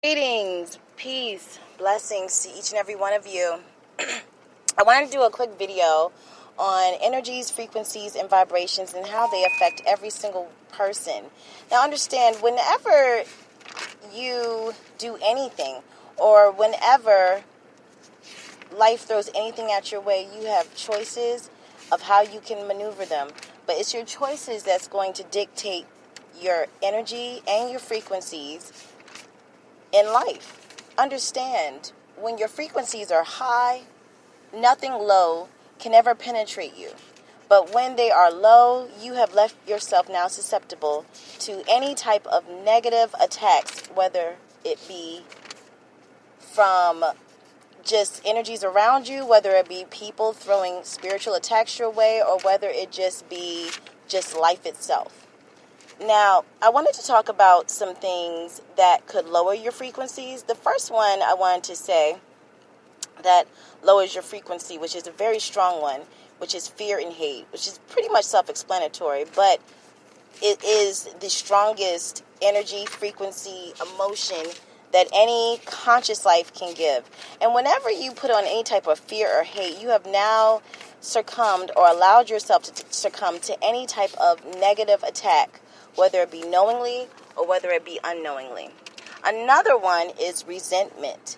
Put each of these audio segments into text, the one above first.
Greetings, peace, blessings to each and every one of you. I wanted to do a quick video on energies, frequencies, and vibrations and how they affect every single person. Now understand, whenever you do anything or whenever life throws anything at your way, you have choices of how you can maneuver them. But it's your choices that's going to dictate your energy and your frequencies in life. Understand, when your frequencies are high, nothing low can ever penetrate you. But when they are low, you have left yourself now susceptible to any type of negative attacks, whether it be from just energies around you, whether it be people throwing spiritual attacks your way, or whether it just be just life itself. Now, I wanted to talk about some things that could lower your frequencies. The first one I wanted to say that lowers your frequency, which is a very strong one, which is fear and hate, which is pretty much self-explanatory, but it is the strongest energy, frequency, emotion that any conscious life can give. And whenever you put on any type of fear or hate, you have now succumbed or allowed yourself to succumb to any type of negative attack, whether it be knowingly or whether it be unknowingly. Another one is resentment.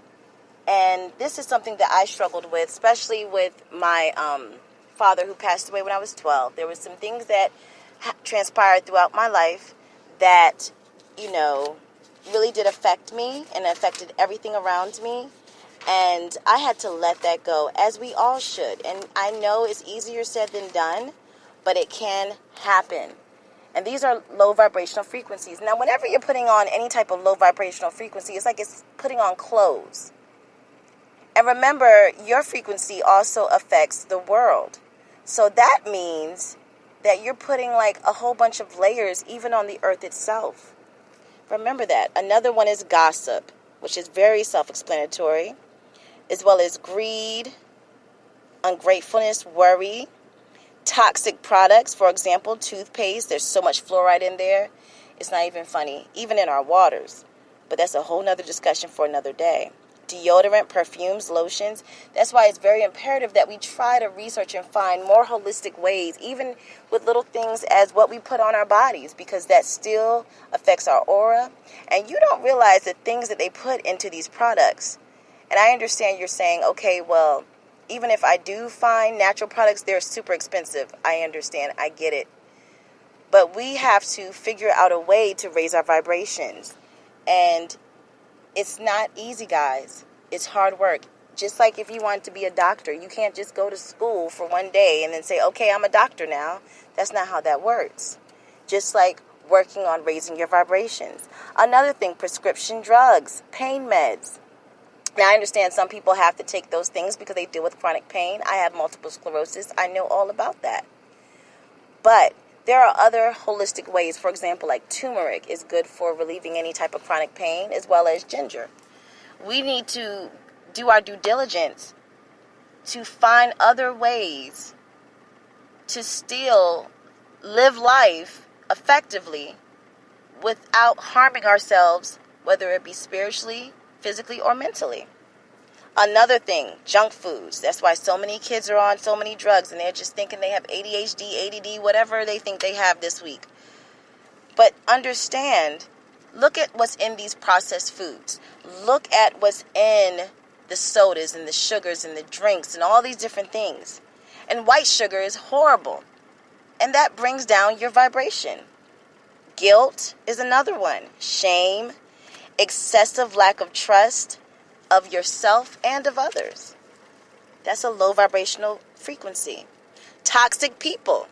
And this is something that I struggled with, especially with my father who passed away when I was 12. There were some things that transpired throughout my life that, really did affect me and affected everything around me. And I had to let that go, as we all should. And I know it's easier said than done, but it can happen. And these are low vibrational frequencies. Now, whenever you're putting on any type of low vibrational frequency, it's like it's putting on clothes. And remember, your frequency also affects the world. So that means that you're putting like a whole bunch of layers even on the earth itself. Remember that. Another one is gossip, which is very self-explanatory, as well as greed, ungratefulness, worry, toxic products. For example, toothpaste. There's so much fluoride in there. It's not even funny, even in our waters. But that's a whole nother discussion for another day. Deodorant, perfumes, lotions. That's why it's very imperative that we try to research and find more holistic ways, even with little things as what we put on our bodies, because that still affects our aura. And you don't realize the things that they put into these products. And I understand you're saying, okay, well, even if I do find natural products, they're super expensive. I understand. I get it. But we have to figure out a way to raise our vibrations. And it's not easy, guys. It's hard work. Just like if you want to be a doctor, you can't just go to school for one day and then say, okay, I'm a doctor now. That's not how that works. Just like working on raising your vibrations. Another thing, prescription drugs, pain meds. Now, I understand some people have to take those things because they deal with chronic pain. I have multiple sclerosis. I know all about that. But there are other holistic ways. For example, like turmeric is good for relieving any type of chronic pain, as well as ginger. We need to do our due diligence to find other ways to still live life effectively without harming ourselves, whether it be spiritually, physically, or mentally. Another thing, junk foods. That's why so many kids are on so many drugs and they're just thinking they have ADHD, ADD, whatever they think they have this week. But understand, look at what's in these processed foods. Look at what's in the sodas and the sugars and the drinks and all these different things. And white sugar is horrible. And that brings down your vibration. Guilt is another one. Shame, excessive lack of trust of yourself and of others. That's a low vibrational frequency. Toxic people.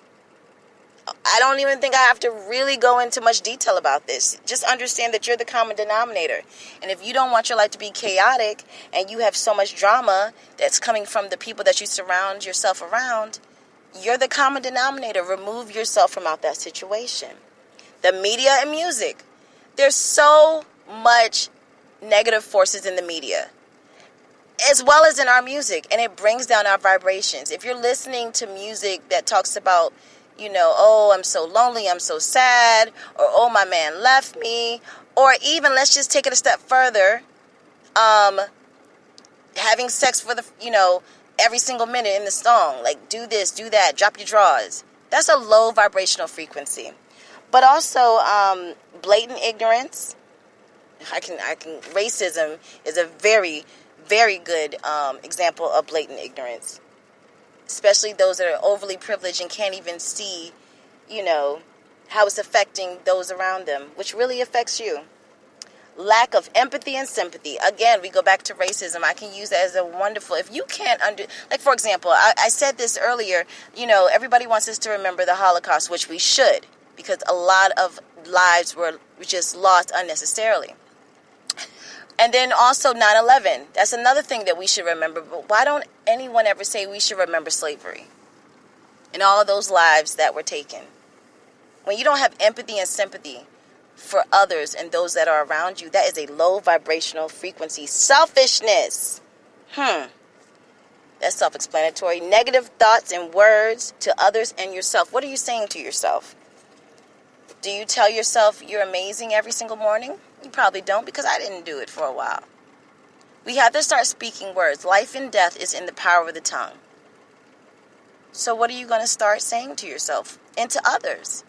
I don't even think I have to really go into much detail about this. Just understand that you're the common denominator. And if you don't want your life to be chaotic and you have so much drama that's coming from the people that you surround yourself around, you're the common denominator. Remove yourself from out that situation. The media and music. There's so much negative forces in the media, as well as in our music, and it brings down our vibrations. If you're listening to music that talks about, oh, I'm so lonely, I'm so sad, or oh, my man left me, or even let's just take it a step further, having sex for every single minute in the song, like do this, do that, drop your drawers. That's a low vibrational frequency. But also blatant ignorance. Racism is a very, very good example of blatant ignorance. Especially those that are overly privileged and can't even see, how it's affecting those around them, which really affects you. Lack of empathy and sympathy. Again, we go back to racism. I can use that as a wonderful, if you can't like for example, I said this earlier, everybody wants us to remember the Holocaust, which we should, because a lot of lives were just lost unnecessarily. And then also 9/11. That's another thing that we should remember. But why don't anyone ever say we should remember slavery and all those lives that were taken? When you don't have empathy and sympathy for others and those that are around you, that is a low vibrational frequency. Selfishness. That's self-explanatory. Negative thoughts and words to others and yourself. What are you saying to yourself? Do you tell yourself you're amazing every single morning? You probably don't, because I didn't do it for a while. We have to start speaking words. Life and death is in the power of the tongue. So what are you going to start saying to yourself and to others?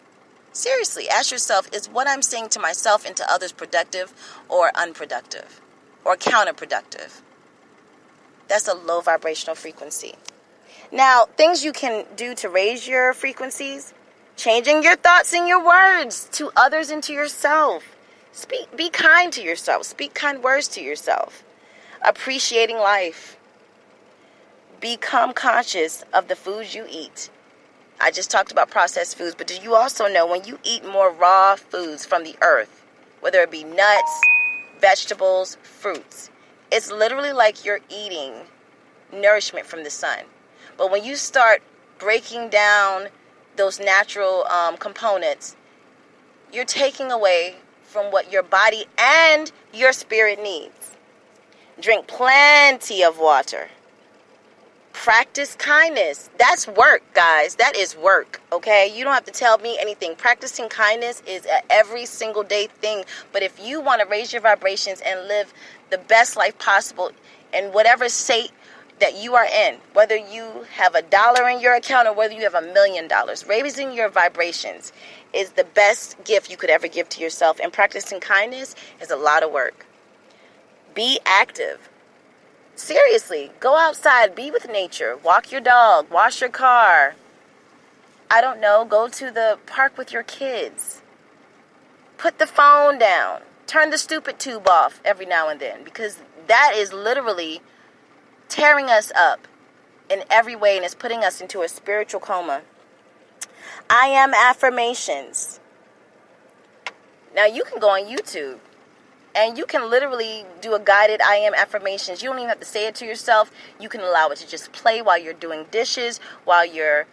Seriously, ask yourself, is what I'm saying to myself and to others productive or unproductive or counterproductive? That's a low vibrational frequency. Now, things you can do to raise your frequencies: changing your thoughts and your words to others and to yourself. Be kind to yourself. Speak kind words to yourself. Appreciating life. Become conscious of the foods you eat. I just talked about processed foods, but do you also know when you eat more raw foods from the earth, whether it be nuts, vegetables, fruits, it's literally like you're eating nourishment from the sun. But when you start breaking down those natural components, you're taking away from what your body and your spirit needs. Drink plenty of water. Practice kindness. That's work, guys. That is work, okay? You don't have to tell me anything. Practicing kindness is an every single day thing. But if you want to raise your vibrations and live the best life possible in whatever state that you are in, whether you have $1 in your account or whether you have $1 million, raising your vibrations is the best gift you could ever give to yourself. And practicing kindness is a lot of work. Be active. Seriously, go outside, be with nature, walk your dog, wash your car. I don't know, go to the park with your kids. Put the phone down. Turn the stupid tube off every now and then, because that is literally tearing us up in every way and is putting us into a spiritual coma. I am affirmations. Now you can go on YouTube and you can literally do a guided I am affirmations. You don't even have to say it to yourself. You can allow it to just play while you're doing dishes, while you're,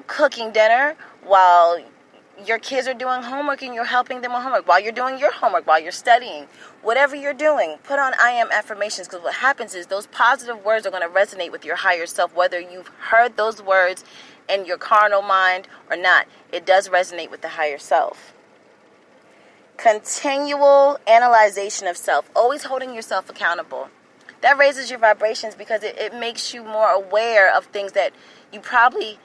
cooking dinner, while your kids are doing homework and you're helping them with homework, while you're doing your homework, while you're studying. Whatever you're doing, put on I am affirmations, because what happens is those positive words are going to resonate with your higher self, whether you've heard those words in your carnal mind or not. It does resonate with the higher self. Continual analyzation of self, always holding yourself accountable. That raises your vibrations because it makes you more aware of things that you probably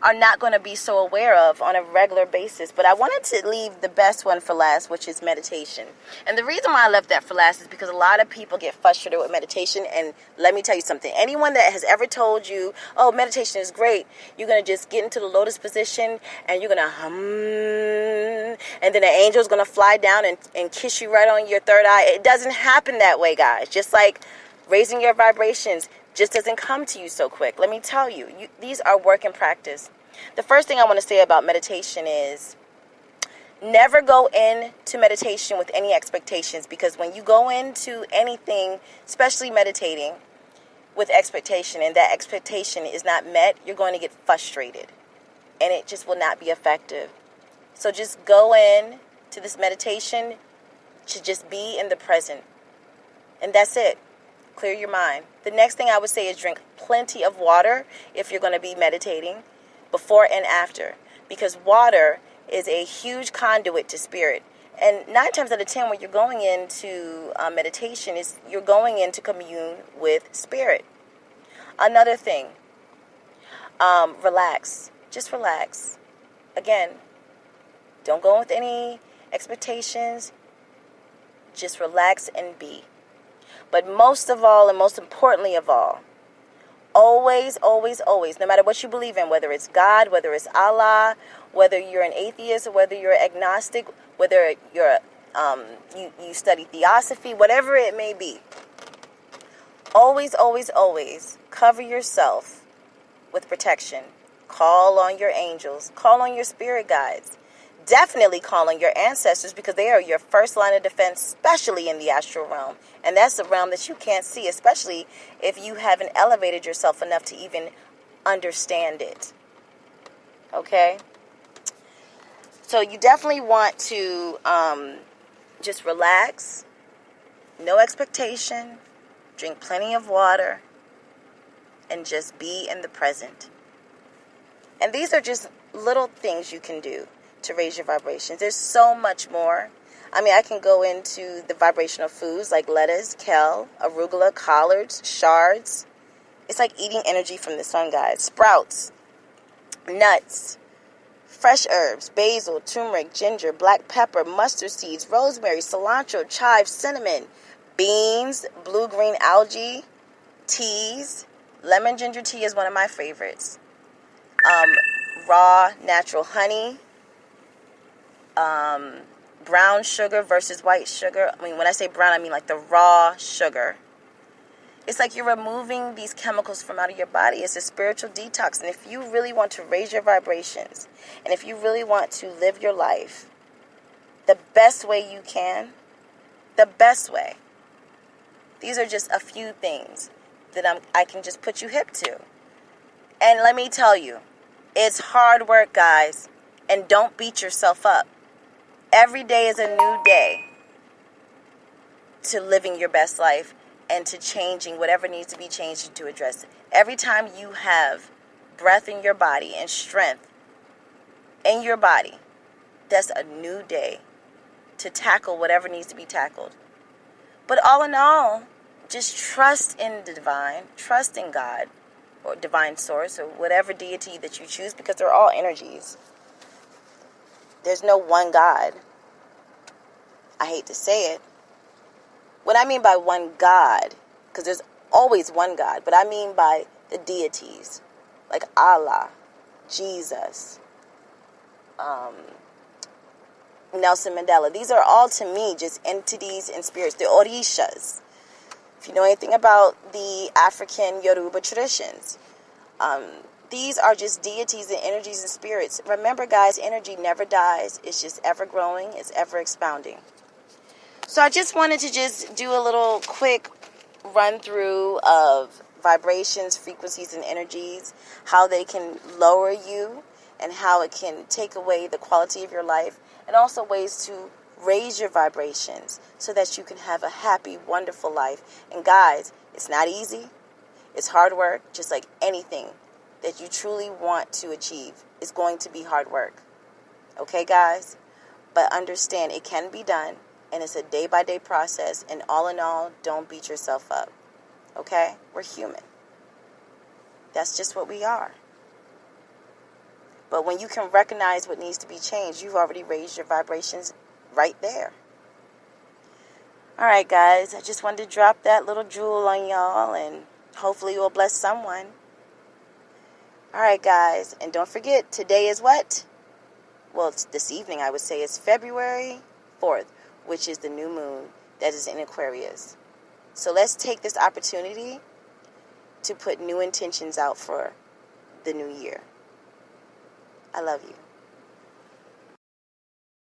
are not going to be so aware of on a regular basis. But I wanted to leave the best one for last, which is meditation. And the reason why I left that for last is because a lot of people get frustrated with meditation. And let me tell you something. Anyone that has ever told you, oh, meditation is great, you're going to just get into the lotus position and you're going to hum, and then an angel's going to fly down and kiss you right on your third eye. It doesn't happen that way, guys. Just like raising your vibrations just doesn't come to you so quick. Let me tell you, these are work in practice. The first thing I want to say about meditation is never go into meditation with any expectations, because when you go into anything, especially meditating, with expectation and that expectation is not met, you're going to get frustrated and it just will not be effective. So just go in to this meditation to just be in the present. And that's it. Clear your mind. The next thing I would say is drink plenty of water if you're going to be meditating, before and after. because water is a huge conduit to spirit. And 9 times out of 10, when you're going into meditation, is you're going in to commune with spirit. Another thing, relax. Just relax. Again, don't go with any expectations. Just relax and be. But most of all, and most importantly of all, always, always, always, no matter what you believe in, whether it's God, whether it's Allah, whether you're an atheist, or whether you're agnostic, whether you're you study theosophy, whatever it may be, always, always, always cover yourself with protection. Call on your angels. Call on your spirit guides. Definitely call on your ancestors, because they are your first line of defense, especially in the astral realm. And that's the realm that you can't see, especially if you haven't elevated yourself enough to even understand it. Okay? So you definitely want to just relax, no expectation, drink plenty of water, and just be in the present. And these are just little things you can do to raise your vibrations. There's so much more. I mean, I can go into the vibrational foods like lettuce, kale, arugula, collards, shards. It's like eating energy from the sun, guys. Sprouts, nuts, fresh herbs, basil, turmeric, ginger, black pepper, mustard seeds, rosemary, cilantro, chive, cinnamon, beans, blue-green algae, teas. Lemon ginger tea is one of my favorites. Raw natural honey. Brown sugar versus white sugar. I mean, when I say brown, I mean like the raw sugar. It's like you're removing these chemicals from out of your body. It's a spiritual detox. And if you really want to raise your vibrations, and if you really want to live your life the best way you can, the best way, these are just a few things that I can just put you hip to. And let me tell you, it's hard work, guys. And don't beat yourself up. Every day is a new day to living your best life and to changing whatever needs to be changed to address it. Every time you have breath in your body and strength in your body, that's a new day to tackle whatever needs to be tackled. But all in all, just trust in the divine, trust in God, or divine source, or whatever deity that you choose, because they're all energies. There's no one God. I hate to say it. What I mean by one God, because there's always one God, but I mean by the deities, like Allah, Jesus, Nelson Mandela. These are all, to me, just entities and spirits. The Orishas. If you know anything about the African Yoruba traditions, these are just deities and energies and spirits. Remember, guys, energy never dies. It's just ever growing. It's ever expounding. So I just wanted to just do a little quick run through of vibrations, frequencies, and energies, how they can lower you and how it can take away the quality of your life, and also ways to raise your vibrations so that you can have a happy, wonderful life. And guys, it's not easy. It's hard work, just like anything that you truly want to achieve. It's going to be hard work. Okay, guys? But understand it can be done, and it's a day-by-day process. And all in all, don't beat yourself up. Okay? We're human. That's just what we are. But when you can recognize what needs to be changed, you've already raised your vibrations right there. All right, guys. I just wanted to drop that little jewel on y'all, and hopefully it will bless someone. All right, guys. And don't forget, today is what? Well, it's this evening, I would say. It's February 4th, which is the new moon that is in Aquarius. So let's take this opportunity to put new intentions out for the new year. I love you.